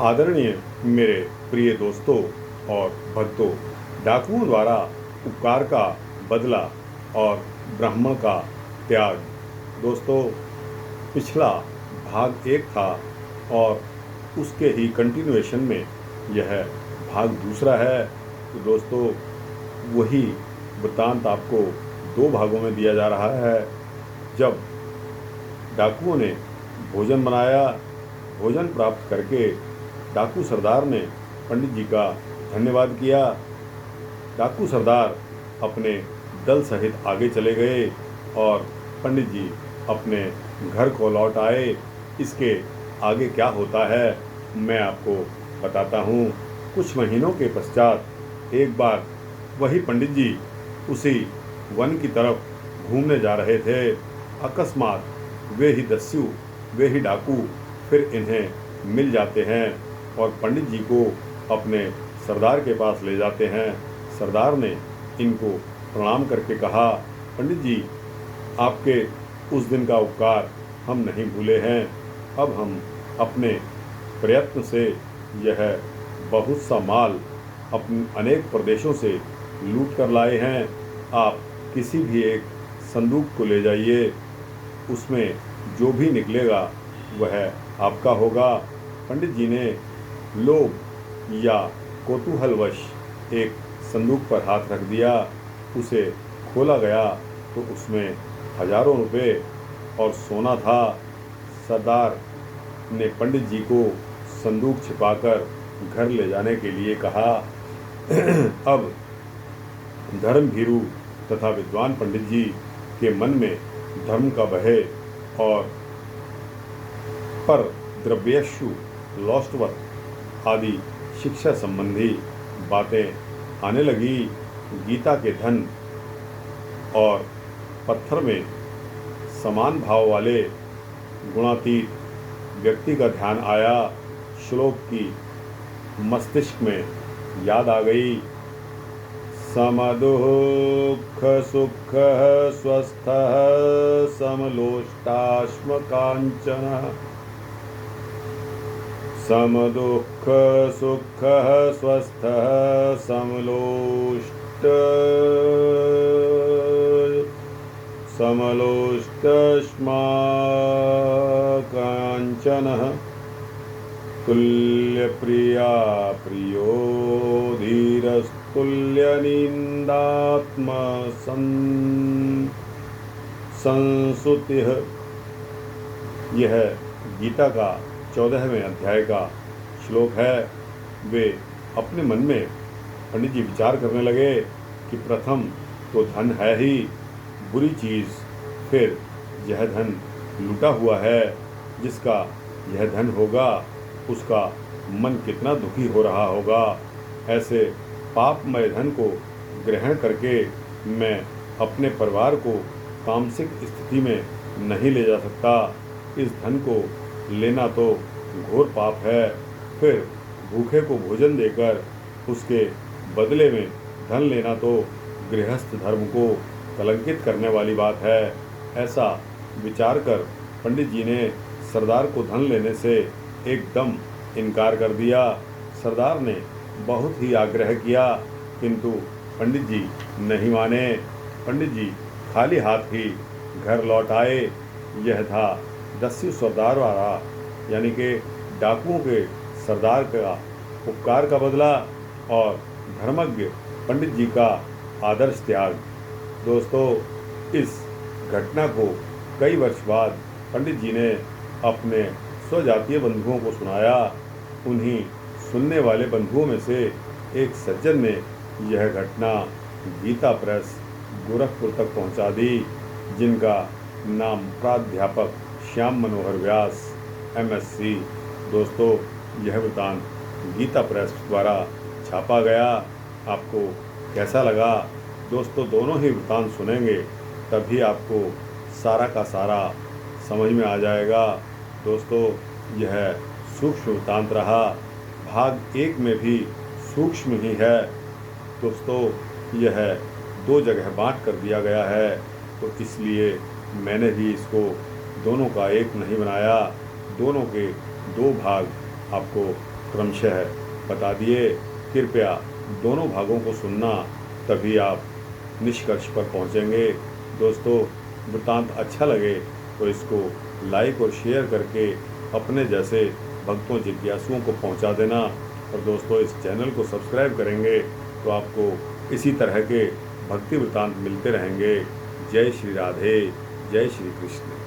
आदरणीय मेरे प्रिय दोस्तों और भक्तों, डाकुओं द्वारा उपकार का बदला और ब्राह्मण का त्याग। दोस्तों, पिछला भाग 1 था और उसके ही कंटिन्यूएशन में यह भाग 2 है। तो दोस्तों, वही वृत्तांत आपको 2 भागों में दिया जा रहा है। जब डाकुओं ने भोजन बनाया, भोजन प्राप्त करके डाकू सरदार ने पंडित जी का धन्यवाद किया। डाकू सरदार अपने दल सहित आगे चले गए और पंडित जी अपने घर को लौट आए। इसके आगे क्या होता है मैं आपको बताता हूँ। कुछ महीनों के पश्चात एक बार वही पंडित जी उसी वन की तरफ घूमने जा रहे थे। अकस्मात वे ही दस्यु, वे ही डाकू फिर इन्हें मिल जाते हैं और पंडित जी को अपने सरदार के पास ले जाते हैं। सरदार ने इनको प्रणाम करके कहा, पंडित जी, आपके उस दिन का उपकार हम नहीं भूले हैं। अब हम अपने प्रयत्न से यह बहुत सा माल अपने अनेक प्रदेशों से लूट कर लाए हैं। आप किसी भी एक संदूक को ले जाइए, उसमें जो भी निकलेगा वह आपका होगा। पंडित जी ने लोभ या कौतूहलवश एक संदूक पर हाथ रख दिया। उसे खोला गया तो उसमें हजारों रुपए और सोना था। सरदार ने पंडित जी को संदूक छिपाकर घर ले जाने के लिए कहा। अब धर्मभीरू तथा विद्वान पंडित जी के मन में धर्म का भय और पर द्रव्येषु लॉस्टवर्थ आदि शिक्षा संबंधी बातें आने लगी। गीता के धन और पत्थर में समान भाव वाले गुणातीत व्यक्ति का ध्यान आया। श्लोक की मस्तिष्क में याद आ गई। समदुःख सुख स्वस्थः समलोष्टाश्म कांचन। समदुःख सुख स्वस्थः समलोष्टाश्म कांचनः। तुल्यप्रिया प्रियो धीरस्तुल्यनिन्दात्म संसुतिः। यह गीता का 14वें अध्याय का श्लोक है। वे अपने मन में पंडित जी विचार करने लगे कि प्रथम तो धन है ही बुरी चीज़, फिर यह धन लूटा हुआ है। जिसका यह धन होगा उसका मन कितना दुखी हो रहा होगा। ऐसे पापमय धन को ग्रहण करके मैं अपने परिवार को तामसिक स्थिति में नहीं ले जा सकता। इस धन को लेना तो घोर पाप है। फिर भूखे को भोजन देकर उसके बदले में धन लेना तो गृहस्थ धर्म को कलंकित करने वाली बात है। ऐसा विचार कर पंडित जी ने सरदार को धन लेने से एकदम इनकार कर दिया। सरदार ने बहुत ही आग्रह किया किंतु पंडित जी नहीं माने। पंडित जी खाली हाथ ही घर लौट आए। यह था दस्यु सरदार वाला यानी कि डाकुओं के सरदार का उपकार का बदला और धर्मज्ञ पंडित जी का आदर्श त्याग। दोस्तों, इस घटना को कई वर्ष बाद पंडित जी ने अपने स्वजातीय बंधुओं को सुनाया। उन्हीं सुनने वाले बंधुओं में से एक सज्जन ने यह घटना गीता प्रेस गोरखपुर तक पहुंचा दी, जिनका नाम प्राध्यापक श्याम मनोहर व्यास MSc। दोस्तों, यह वृत्तांत गीता प्रेस द्वारा छापा गया। आपको कैसा लगा? दोस्तों, दोनों ही वृत्तांत सुनेंगे तभी आपको सारा का सारा समझ में आ जाएगा। दोस्तों, यह सूक्ष्म वृत्तांत रहा। भाग 1 में भी सूक्ष्म ही है। दोस्तों, यह 2 जगह बांट कर दिया गया है, तो इसलिए मैंने भी इसको दोनों का एक नहीं बनाया। दोनों के 2 भाग आपको क्रमशः बता दिए। कृपया दोनों भागों को सुनना, तभी आप निष्कर्ष पर पहुंचेंगे। दोस्तों, वृत्तांत अच्छा लगे तो इसको लाइक और शेयर करके अपने जैसे भक्तों जिज्ञासुओं को पहुंचा देना। और दोस्तों, इस चैनल को सब्सक्राइब करेंगे तो आपको इसी तरह के भक्ति वृत्तांत मिलते रहेंगे। जय श्री राधे, जय श्री कृष्ण।